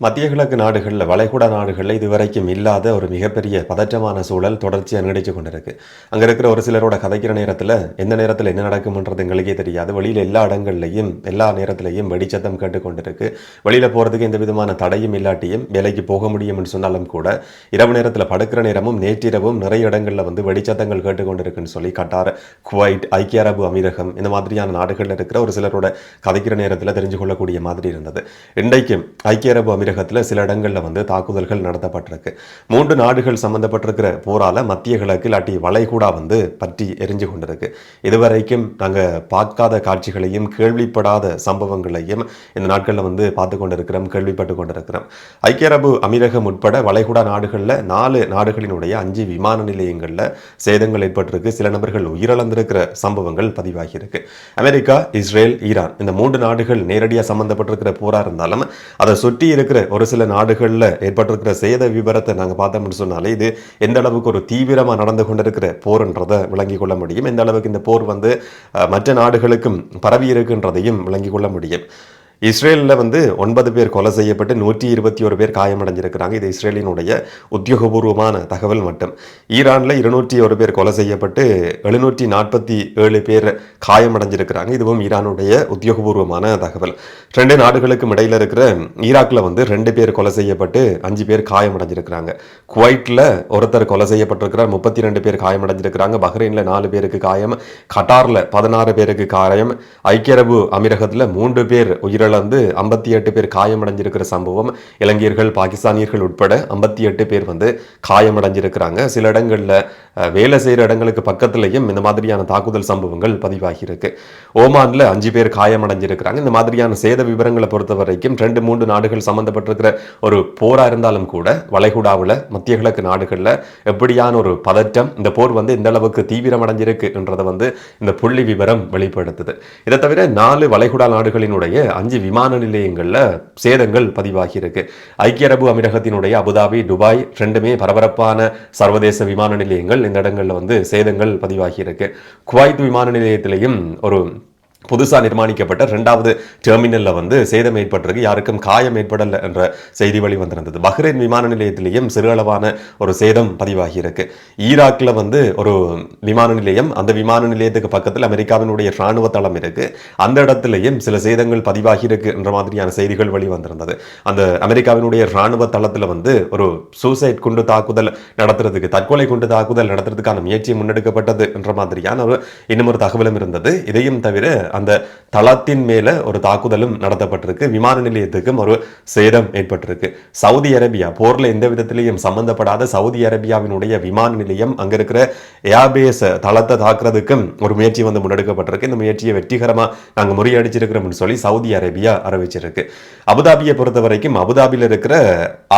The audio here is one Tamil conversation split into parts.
மத்திய கிழக்கு நாடுகளில் வளைகுடா நாடுகளில் இதுவரைக்கும் இல்லாத ஒரு மிகப்பெரிய பதற்றமான சூழல் தொடர்ச்சியாக நீடிச்சு கொண்டிருக்கு. அங்கே இருக்கிற ஒரு சிலரோட கதைக்கிற நேரத்தில் எந்த நேரத்தில் என்ன நடக்கும்ன்றது எங்களுக்கே தெரியாது. வெளியில் எல்லா இடங்கள்லையும் எல்லா நேரத்திலையும் வெடிச்சத்தம் கேட்டுக்கொண்டிருக்கு. வெளியில் போகிறதுக்கு எந்த விதமான தடையும் இல்லாட்டியும் வேலைக்கு போக முடியும்னு சொன்னாலும் கூட இரவு நேரத்தில் படுக்கிற நேரமும் நேற்றிரவும் நிறைய இடங்களில் வந்து வெடிச்சத்தங்கள் கேட்டுக்கொண்டிருக்குன்னு சொல்லி கட்டார், குவைட், ஐக்கிய அரபு அமீரகம் இந்த மாதிரியான நாடுகளில் இருக்கிற ஒரு சிலரோட கதைக்கிற நேரத்தில் தெரிஞ்சு கொள்ளக்கூடிய மாதிரி இருந்தது. இன்றைக்கும் ஐக்கிய அரபு அமீரகத்தில் சில இடங்களில் வந்து தாக்குதல்கள் நடத்தப்பட்டிருக்கு. 3 நாடுகள் சம்பந்தப்பட்டிருக்கிற போரால மத்திய கிழக்கு இல்லாட்டி வளைகுடா வந்து பற்றி எரிஞ்சு கொண்டிருக்கு. இதுவரைக்கும் நாங்கள் பார்க்காத காட்சிகளையும் கேள்விப்படாத சம்பவங்களையும் இந்த நாட்களில் வந்து பார்த்து கொண்டிருக்கிறோம், கேள்விப்பட்டு கொண்டிருக்கிறோம். ஐக்கிய அரபு அமீரகம் உட்பட வளைகுடா நாடுகளில் 4 நாடுகளினுடைய 5 விமான நிலையங்களில் சேதங்கள் ஏற்பட்டிருக்கு. சில நபர்கள் உயிரிழந்திருக்கிற சம்பவங்கள் பதிவாகியிருக்கு. அமெரிக்கா, இஸ்ரேல், ஈரான் இந்த 3 நாடுகள் நேரடியாக சம்பந்தப்பட்டிருக்கிற போரா இருந்தாலும் அதை சுற்றி இருக்கிற ஒரு சில நாடுகளில் ஏற்பட்டிருக்கிற சேத விவரத்தை நாங்கள் பார்த்தோம்னு சொன்னாலே இது எந்த அளவுக்கு ஒரு தீவிரமாக நடந்து கொண்டிருக்கிற போர்ன்றதை விளங்கிக் கொள்ள முடியும். எந்த அளவுக்கு இந்த போர் வந்து மற்ற நாடுகளுக்கும் பரவி இருக்குன்றதையும் விளங்கிக் கொள்ள முடியும். இஸ்ரேலில் வந்து 9 பேர் கொலை செய்யப்பட்டு 121 பேர் காயமடைஞ்சிருக்கிறாங்க. இது இஸ்ரேலினுடைய உத்தியோகபூர்வமான தகவல் மட்டும். ஈரானில் 201 பேர் கொலை செய்யப்பட்டு 747 பேர் காயமடைஞ்சிருக்கிறாங்க. இதுவும் ஈரானுடைய உத்தியோகபூர்வமான தகவல். 2 நாடுகளுக்கும் இடையில் இருக்கிற ஈராக்கில் வந்து 2 பேர் கொலை செய்யப்பட்டு 5 பேர் காயமடைஞ்சிருக்கிறாங்க. குவைட்டில் ஒருத்தர் கொலை செய்யப்பட்டிருக்கிறார், 32 பேர் காயமடைஞ்சிருக்கிறாங்க. பஹ்ரைனில் 4 பேருக்கு காயம், கட்டாரில் 16 பேருக்கு காயம், ஐக்கிய அரபு அமீரகத்தில் 3 பேர் உயிரிழந்து 58 பேர் காயமடைஞ்சிருக்கிற சம்பவம். இலங்கையர்கள், பாகிஸ்தானியர்கள் உட்பட 58 பேர் வந்து காயமடைஞ்சிருக்கிறாங்க. சில இடங்களில் வேலை செய்கிற இடங்களுக்கு பக்கத்திலையும் இந்த மாதிரியான தாக்குதல் சம்பவங்கள் பதிவாகியிருக்கு. ஓமானில் 5 பேர் காயமடைஞ்சிருக்கிறாங்க. இந்த மாதிரியான சேத விவரங்களை பொறுத்த வரைக்கும் 2-3 நாடுகள் சம்பந்தப்பட்டிருக்கிற ஒரு போரா இருந்தாலும் கூட வளைகுடாவில் மத்திய கிழக்கு நாடுகளில் எப்படியான ஒரு பதற்றம், இந்த போர் வந்து எந்த அளவுக்கு தீவிரமடைஞ்சிருக்கு என்றதை வந்து இந்த புள்ளி விவரம் வெளிப்படுத்துது. இதை தவிர 4 வளைகுடா நாடுகளினுடைய 5 விமான நிலையங்களில் சேதங்கள் பதிவாகியிருக்கு. ஐக்கிய அரபு அமீரகத்தினுடைய அபுதாபி, துபாய் 2மே பரபரப்பான சர்வதேச விமான நிலையங்கள். இந்த இடங்களில் வந்து சேதங்கள் பதிவாகியிருக்கு. குவைத் விமான நிலையத்திலையும் ஒரு புதுசாக நிர்மாணிக்கப்பட்ட 2வது டெர்மினலில் வந்து சேதம் ஏற்பட்டிருக்கு. யாருக்கும் காயம் ஏற்படலை என்ற செய்தி வழி வந்திருந்தது. பஹ்ரைன் விமான நிலையத்திலேயும் சிறு அளவான ஒரு சேதம் பதிவாகியிருக்கு. ஈராக்கில் வந்து ஒரு விமான நிலையம், அந்த விமான நிலையத்துக்கு பக்கத்தில் அமெரிக்காவினுடைய இராணுவ தளம் இருக்கு. அந்த இடத்துலையும் சில சேதங்கள் பதிவாகியிருக்கு என்ற மாதிரியான செய்திகள் வழி வந்திருந்தது. அந்த அமெரிக்காவினுடைய இராணுவ தளத்தில் வந்து ஒரு சூசைட் குண்டு தாக்குதல் நடத்துறதுக்கு, தற்கொலை குண்டு தாக்குதல் நடத்துறதுக்கான முயற்சி முன்னெடுக்கப்பட்டது என்ற மாதிரியான இன்னும் ஒரு தகவலும் இருந்தது. இதையும் தவிர அந்த தளத்தின் மேல ஒரு தாக்குதலும் நடத்தப்பட்டிருக்கு. விமான நிலையத்துக்கும் ஒரு சேதம் ஏற்பட்டிருக்கு. சவுதி அரேபியா போர்ல எந்த விதத்திலையும் சம்பந்தப்படாத சவுதி அரேபியாவினுடைய விமான நிலையம், அங்க இருக்கிற ஏர்பேஸ் தளத்தை தாக்குறதுக்கும் ஒரு முயற்சி வந்து முன்னெடுக்கப்பட்டிருக்கு. இந்த முயற்சியை வெற்றிகரமா நாங்கள் முறியடிச்சிருக்கிறோம்னு சொல்லி சவுதி அரேபியா அறிவிச்சிருக்கு. அபுதாபியை பொறுத்த வரைக்கும் அபுதாபியில் இருக்கிற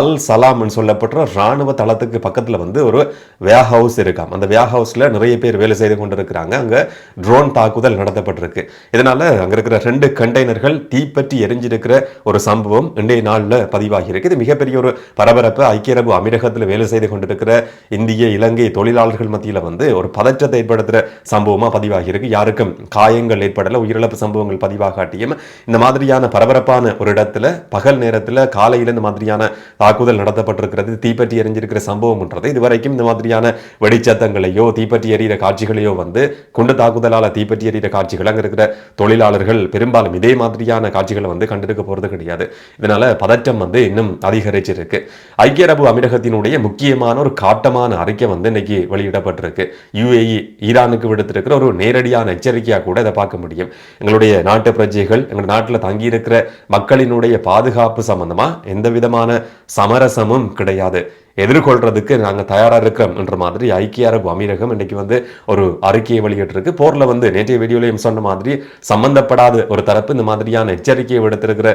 அல் சலாம் சொல்லப்பட்ட ராணுவ தளத்துக்கு பக்கத்தில் வந்து ஒரு வேர் ஹவுஸ் இருக்காம். அந்த வேர் ஹவுஸ்ல நிறைய பேர் வேலை செய்து கொண்டிருக்கிறாங்க. அங்க ட்ரோன் தாக்குதல் நடத்தப்பட்டிருக்கு. இதனால அங்க இருக்கிற 2 கண்டெய்னர்கள் தீப்பற்றி எரிஞ்சிருக்கிற ஒரு சம்பவம் இன்றைய நாளில் பதிவாகி இருக்கு. இது மிகப்பெரிய ஒரு பரபரப்பு. ஐக்கிய அரபு அமீரகத்தில் வேலை செய்து கொண்டிருக்கிற இந்திய, இலங்கை தொழிலாளர்கள் மத்தியில் வந்து ஒரு பதற்றத்தை ஏற்படுத்துகிற சம்பவமா பதிவாகி இருக்கு. யாருக்கும் காயங்கள் ஏற்படல, உயிரிழப்பு சம்பவங்கள் பதிவாகாட்டியும் இந்த மாதிரியான பரபரப்பான ஒரு இடத்துல பகல் நேரத்தில் காலையில் இந்த மாதிரியான தாக்குதல் நடத்தப்பட்டிருக்கிறது, தீப்பற்றி எரிஞ்சிருக்கிற சம்பவம்ன்றது இதுவரைக்கும் இந்த மாதிரியான வெடிச்சத்தங்களையோ தீப்பற்றி எறிகிற காட்சிகளையோ வந்து குண்டு தாக்குதலால் தீப்பற்றி எறிகிற காட்சிகள் அங்கே இருக்கிற தொழிலாளர்கள் பெரும்பாலும் இதே மாதிரியான காட்சிகளை வந்து கண்டிருக்க போறது கிடையாது. இதனால பதற்றம் வந்து இன்னும் அதிகரிச்சிருக்கு. ஐக்கிய அரபு அமீரகத்தினுடைய முக்கியமான ஒரு காட்டமான அறிக்கை வந்து இன்னைக்கு வெளியிடப்பட்டிருக்கு. UAE ஈரானுக்கு விடுத்திருக்கிற ஒரு நேரடியான எச்சரிக்கையாக கூட இதை பார்க்க முடியும். எங்களுடைய நாட்டு பிரஜைகள், எங்கள் நாட்டில் தங்கியிருக்கிற மக்களினுடைய பாதுகாப்பு சம்பந்தமா எந்த விதமான சமரசமும் கிடையாது, எதிர்கொள்றதுக்கு நாங்கள் தயாராக இருக்கிறோம் என்ற மாதிரி ஐக்கிய அரபு அமீரகம் இன்னைக்கு வந்து ஒரு அறிக்கையை வெளியிட்டிருக்கு. போர்ல வந்து நேற்றைய வீடியோலையும் சொன்ன மாதிரி சம்பந்தப்படாத ஒரு தரப்பு இந்த மாதிரியான எச்சரிக்கையை விடுத்திருக்கிற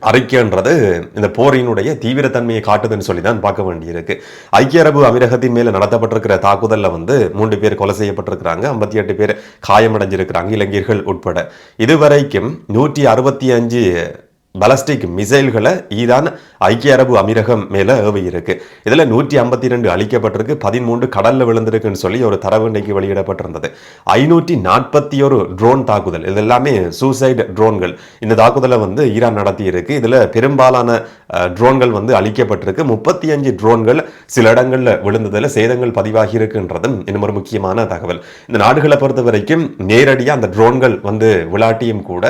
அறிக்கைன்றது இந்த போரினுடைய தீவிரத்தன்மையை காட்டுதுன்னு சொல்லி தான் பார்க்க வேண்டியிருக்கு. ஐக்கிய அரபு அமீரகத்தின் மேல நடத்தப்பட்டிருக்கிற தாக்குதல்ல வந்து 3 பேர் கொலை செய்யப்பட்டிருக்கிறாங்க, 58 பேர் காயமடைஞ்சிருக்கிறாங்க, இலங்கையர்கள் உட்பட. இதுவரைக்கும் 165 பலஸ்டிக் மிசைல்களை ஈரான் ஐக்கிய அரபு அமீரகம் மேல ஏவி இருக்கு. இதுல 152 அழிக்கப்பட்டிருக்கு, 13 கடல்ல விழுந்திருக்குன்னு சொல்லி ஒரு தரவு இன்னைக்கு வெளியிடப்பட்டிருந்தது. 541 ட்ரோன் தாக்குதல், இது எல்லாமே சூசைட் ட்ரோன்கள். இந்த தாக்குதலை ஈரான் நடத்தி இருக்கு. இதுல பெரும்பாலான ட்ரோன்கள் அழிக்கப்பட்டிருக்கு. 35 ட்ரோன்கள் சில இடங்கள்ல விழுந்ததுல சேதங்கள் பதிவாகி இருக்குன்றதும் இன்னும் ஒரு முக்கியமான தகவல். இந்த நாடுகளை பொறுத்த வரைக்கும் நேரடியா அந்த ட்ரோன்கள் விளாட்டியும் கூட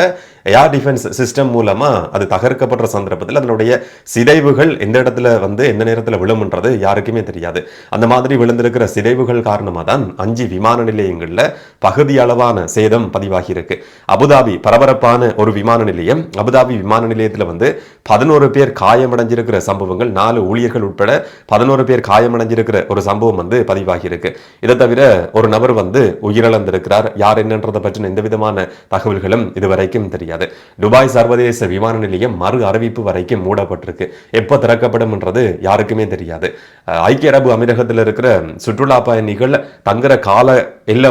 ஏர் டிஃபென்ஸ் சிஸ்டம் மூலமா அது தகர்க்கப்படுற சந்தர்ப்பத்தில் அதனுடைய சிதைவுகள் எந்த இடத்துல எந்த நேரத்தில் விழும்ன்றது யாருக்குமே தெரியாது. அந்த மாதிரி விழுந்திருக்கிற சிதைவுகள் காரணமாக தான் 5 விமான நிலையங்கள்ல பகுதி அளவான சேதம் பதிவாகி இருக்கு. அபுதாபி பரபரப்பான ஒரு விமான நிலையம். அபுதாபி விமான நிலையத்தில் 11 பேர் காயமடைஞ்சிருக்கிற சம்பவங்கள், 4 ஊழியர்கள் உட்பட 11 பேர் காயமடைஞ்சிருக்கிற ஒரு சம்பவம் பதிவாகி இருக்கு. இதை தவிர ஒரு நபர் உயிரிழந்திருக்கிறார். யார் என்னன்றதை பற்றின எந்த விதமான தகவல்களும் இதுவரைக்கும் தெரியாது. துபாய் சர்வதேச விமான நிலையம் மறு அறிவிப்பு வரைக்கும் மூடப்பட்டிருக்கு. எப்ப திறக்கப்படும் என்றது யாருக்குமே தெரியாது. ஐக்கிய அரபு அமீரகத்தில் இருக்கிற சுற்றுலா பயணிகள் தங்குற கால எல்லை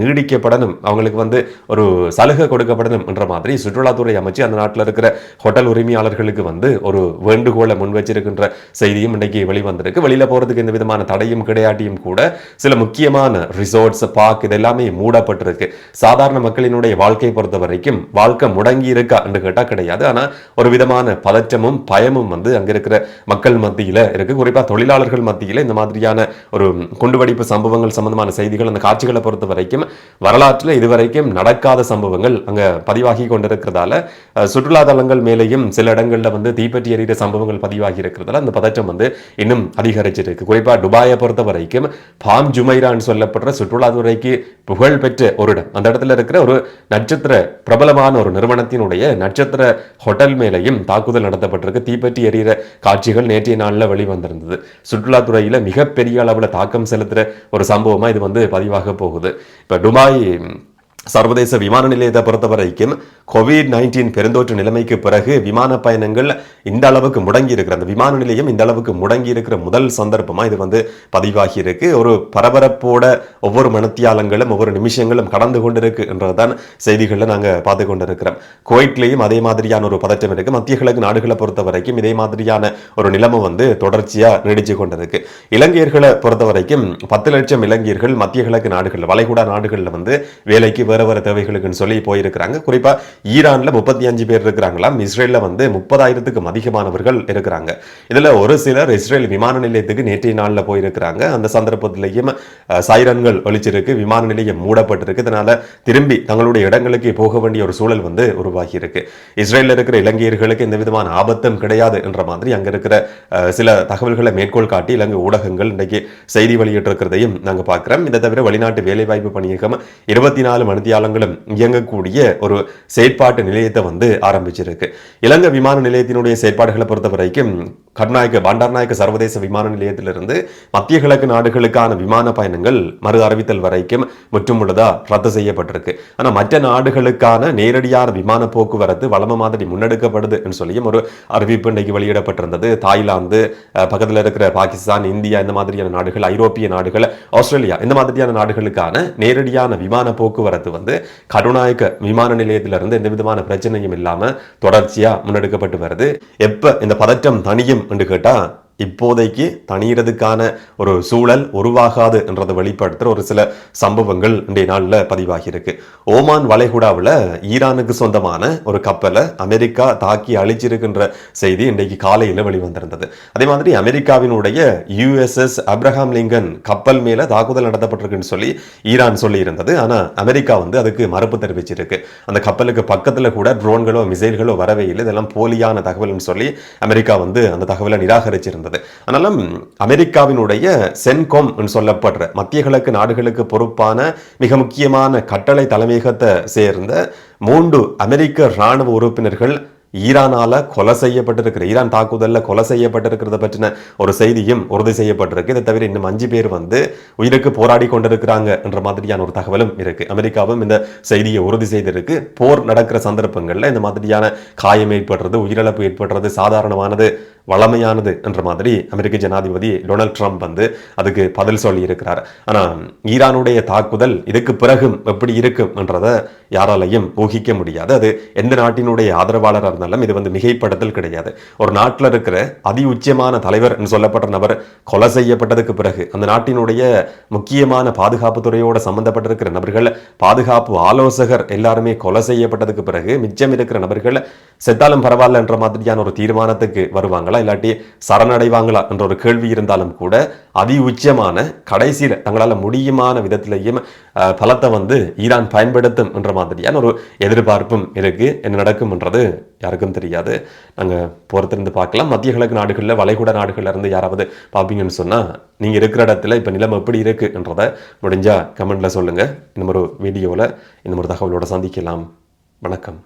நீடிக்கப்படணும், அவங்களுக்கு ஒரு சலுகை கொடுக்கப்படணும் என்ற மாதிரி சுற்றுலாத்துறை அமைச்சு அந்த நாட்டில் இருக்கிற ஹோட்டல் உரிமையாளர்களுக்கு ஒரு வேண்டுகோளை முன் வச்சிருக்கின்ற செய்தியும் இன்னைக்கு வெளிவந்திருக்கு. வெளியில போறதுக்கு எந்த விதமான தடையும் கிடையாட்டியும் கூட சில முக்கியமான ரிசோர்ட்ஸ், பார்க் இதெல்லாமே மூடப்பட்டிருக்கு. சாதாரண மக்களினுடைய வாழ்க்கை பொறுத்த வரைக்கும் வாழ்க்கை முடங்கி இருக்கா என்று கேட்டா கிடையாது. ஆனா ஒரு விதமான பதற்றமும் பயமும் அங்க இருக்கிற மக்கள் மத்தியில இருக்கு. குறிப்பா தொழிலாளர்கள் மத்தியில இந்த மாதிரியான ஒரு குண்டுவெடிப்பு சம்பவங்கள் சம்பந்தமான செய்திகள், அந்த காட்சிகளை பொறுத்த வரைக்கும் வரலாற்றில் இதுவரைக்கும் நடக்காத சம்பவங்கள் அங்க பதிவாகி கொண்டிருக்கிறதால சுற்றுலா தலங்கள் மேலேயும் சில இடங்கள்ல தீப்பற்றி எறிகிற சம்பவங்கள் பதிவாகி இருக்கிறதால அந்த பதற்றம் இன்னும் அதிகரிச்சிருக்கு. குறிப்பா துபாயை பொறுத்த வரைக்கும் பாம் ஜுமைரான்னு சொல்லப்படுற சுற்றுலாத்துறைக்கு புகழ் பெற்ற ஒரு இடம். அந்த இடத்துல இருக்கிற ஒரு நட்சத்திர பிரபலமான ஒரு நிறுவனத்தினுடைய நட்சத்திர ஹோட்டல் மேலையும் தாக்குதல் நடத்தப்பட்டிருக்கு. தீப்பற்றி எறிகிற காட்சிகள் நேற்றைய நாளில் வெளிவந்திருந்தது. சுற்றுலாத்துறையில மிகப்பெரிய அளவுல தாக்கம் செலுத்துற ஒரு சம்பவமா இது பதிவாக போகுது. இப்ப துபாய் சர்வதேச விமான நிலையத்தை பொறுத்த வரைக்கும் COVID-19 பெருந்தொற்று நிலைமைக்கு பிறகு விமான பயணங்கள் இந்த அளவுக்கு முடங்கி இருக்கிற, அந்த விமான நிலையம் இந்த அளவுக்கு முடங்கி இருக்கிற முதல் சந்தர்ப்பமா இது பதிவாகி இருக்கு. ஒரு பரபரப்போட ஒவ்வொரு மணித்தியாலங்களும் ஒவ்வொரு நிமிஷங்களும் கடந்து கொண்டிருக்கு என்றதான் செய்திகளை நாங்க பார்த்து கொண்டிருக்கிறோம். குவைட்லயும் அதே மாதிரியான ஒரு பதட்டம் இருக்கு. மத்திய கிழக்கு நாடுகளை பொறுத்த வரைக்கும் இதே மாதிரியான ஒரு நிலைமை தொடர்ச்சியா நீடிச்சு கொண்டிருக்கு. இலங்கையர்களை பொறுத்த வரைக்கும் 10 லட்சம் இலங்கையர்கள் மத்திய கிழக்கு நாடுகள் வளைகுடா நாடுகள்ல வேலைக்கு வேற தேவைகளுக்குன்னு சொல்லி போயிருக்கிறாங்க. குறிப்பா ஈரான்ல 35 பேர் இருக்கிறாங்களாம். இஸ்ரேல்ல 30,000க்கும் அதிகமானவர்கள் இருக்கிறாங்க. இதுல ஒரு சிலர் இஸ்ரேல் விமான நிலையத்துக்கு நேற்றைய நாள்ல போயிருக்கிறாங்க. அந்த சந்தர்ப்பத்திலேயும் சைரன்கள் ஒலிச்சிருக்கு, விமான நிலையம் மூடப்பட்டிருக்கு. இதனால திரும்பி தங்களுடைய இடங்களுக்கு போக வேண்டிய ஒரு சூழல் உருவாகி இருக்கு. இஸ்ரேல்ல இருக்கிற இலங்கையர்களுக்கு எந்த விதமான ஆபத்தும் கிடையாது என்ற மாதிரி அங்க இருக்கிற சில தகவல்களை மேற்கோள் காட்டி இலங்கை ஊடகங்கள் இன்றைக்கு செய்தி வெளியிட்டிருக்கிறதையும் நாங்க பார்க்கிறோம். இதை தவிர வெளிநாட்டு வேலைவாய்ப்பு பணியகம் 24 மணித்தியாலங்களும் இயங்கக்கூடிய ஒரு செயற்பாட்டு நிலையத்தை ஆரம்பிச்சிருக்கு. இலங்கை விமான நிலையத்தினுடைய செயற்பாடுகளை பொறுத்த வரைக்கும் பண்டார்நாயக்க சர்வதேச விமான நிலையத்திலிருந்து மத்திய கிழக்கு நாடுகளுக்கான விமான பயணங்கள் மறு அறிவித்தல் வரைக்கும் முற்றுமுழுதா ரத்து செய்யப்பட்டிருக்கு. ஆனா மற்ற நாடுகளுக்கான நேரடியான விமான போக்குவரத்து வளம மாதிரி முன்னெடுக்கப்படுது என்று சொல்லியும் ஒரு அறிவிப்பு இன்றைக்கு வெளியிடப்பட்டிருந்தது. தாய்லாந்து, பக்கத்தில் இருக்கிற பாகிஸ்தான், இந்தியா இந்த மாதிரியான நாடுகள், ஐரோப்பிய நாடுகள், ஆஸ்திரேலியா இந்த மாதிரியான நாடுகளுக்கான நேரடியான விமான போக்குவரத்து கருணாயக்க விமான நிலையத்திலிருந்து எந்த விதமான பிரச்சனையும் இல்லாம தொடர்ச்சியா முன்னெடுக்கப்பட்டு வருது. எப்ப இந்த பதற்றம் தனியும் என்று கேட்டா இப்போதைக்கு தனியறதுக்கான ஒரு சூழல் உருவாகாது என்றதை வெளிப்படுத்துற ஒரு சில சம்பவங்கள் இன்றைய நாளில் பதிவாகி இருக்கு. ஓமான் வளைகுடாவில் ஈரானுக்கு சொந்தமான ஒரு கப்பலை அமெரிக்கா தாக்கி அழிச்சிருக்கின்ற செய்தி இன்றைக்கு காலையில் வெளிவந்திருந்தது. அதே மாதிரி அமெரிக்காவினுடைய USS அப்ரஹாம் லிங்கன் கப்பல் மேல தாக்குதல் நடத்தப்பட்டிருக்குன்னு சொல்லி ஈரான் சொல்லி இருந்தது. ஆனா அமெரிக்கா அதுக்கு மறுப்பு தெரிவிச்சிருக்கு. அந்த கப்பலுக்கு பக்கத்துல கூட ட்ரோன்களோ மிசைல்களோ வரவே இல்லை, இதெல்லாம் போலியான தகவல்னு சொல்லி அமெரிக்கா அந்த தகவலை நிராகரிச்சிருந்தது. ஆனாலும் அமெரிக்காவினுடைய சென்கோம் சொல்லப்படுற மத்திய கிழக்கு நாடுகளுக்கு பொறுப்பான மிக முக்கியமான கட்டளை தலைமையகத்தை சேர்ந்த 3 அமெரிக்க ராணுவ உறுப்பினர்கள் ஈரானால கொலை செய்யப்பட்டிருக்கிற, ஈரான் தாக்குதல்ல கொலை செய்யப்பட்டிருக்கிறத பற்றின ஒரு செய்தியும் உறுதி செய்யப்பட்டிருக்கு. இதை தவிர இன்னும் 5 பேர் உயிருக்கு போராடி கொண்டிருக்கிறாங்க என்ற மாதிரியான ஒரு தகவலும் இருக்கு. அமெரிக்காவும் இந்த செய்தியை உறுதி செய்திருக்கு. போர் நடக்கிற சந்தர்ப்பங்கள்ல இந்த மாதிரியான காயம் ஏற்படுறது, உயிரிழப்பு ஏற்படுறது சாதாரணமானது வளமையானது என்ற மாதிரி அமெரிக்க ஜனாதிபதி டொனால்ட் ட்ரம்ப் வந்து அதுக்கு பதில் சொல்லி இருக்கிறார். ஆனா ஈரானுடைய தாக்குதல் இதுக்கு பிறகும் எப்படி இருக்கும் என்றதை யாராலையும் ஊகிக்க முடியாது. அது எந்த நாட்டினுடைய ஆதரவாளராக இருந்தாலும் இது வந்து மிகைப்படுத்தல் கிடையாது. ஒரு நாட்டில் இருக்கிற அதி உச்சமான தலைவர் சொல்லப்பட்ட நபர் கொலை செய்யப்பட்டதுக்கு பிறகு அந்த நாட்டினுடைய முக்கியமான பாதுகாப்பு துறையோட சம்பந்தப்பட்டிருக்கிற நபர்கள், பாதுகாப்பு ஆலோசகர் எல்லாருமே கொலை செய்யப்பட்டதுக்கு பிறகு மிச்சம் இருக்கிற நபர்கள் செத்தாலும் பரவாயில்ல என்ற மாதிரியான ஒரு தீர்மானத்துக்கு வருவாங்களா, இல்லாட்டி சரணடைவாங்களா என்ற ஒரு கேள்வி இருந்தாலும் கூட அதி உச்சமான கடைசியில் தங்களால் முடியுமான விதத்திலையும் பலத்தை வந்து ஈரான் பயன்படுத்தும் என்ற மாதிரியான ஒரு எதிர்பார்ப்பும் இருக்கு. என்ன நடக்கும் என்றது யாருக்கும் தெரியாது. நாங்கள் பொறுத்திருந்து பார்க்கலாம். மத்திய கிழக்கு நாடுகளில், வளைகுடா நாடுகளில் இருந்து யாராவது பார்ப்பீங்கன்னு சொன்னால் நீங்கள் இருக்கிற இடத்துல இப்போ நிலைமை எப்படி இருக்கு என்றதை முடிஞ்சா கமெண்ட்ல சொல்லுங்க. இந்த ஒரு வீடியோவில் இந்த ஒரு தகவலோட சந்திக்கலாம். வணக்கம்.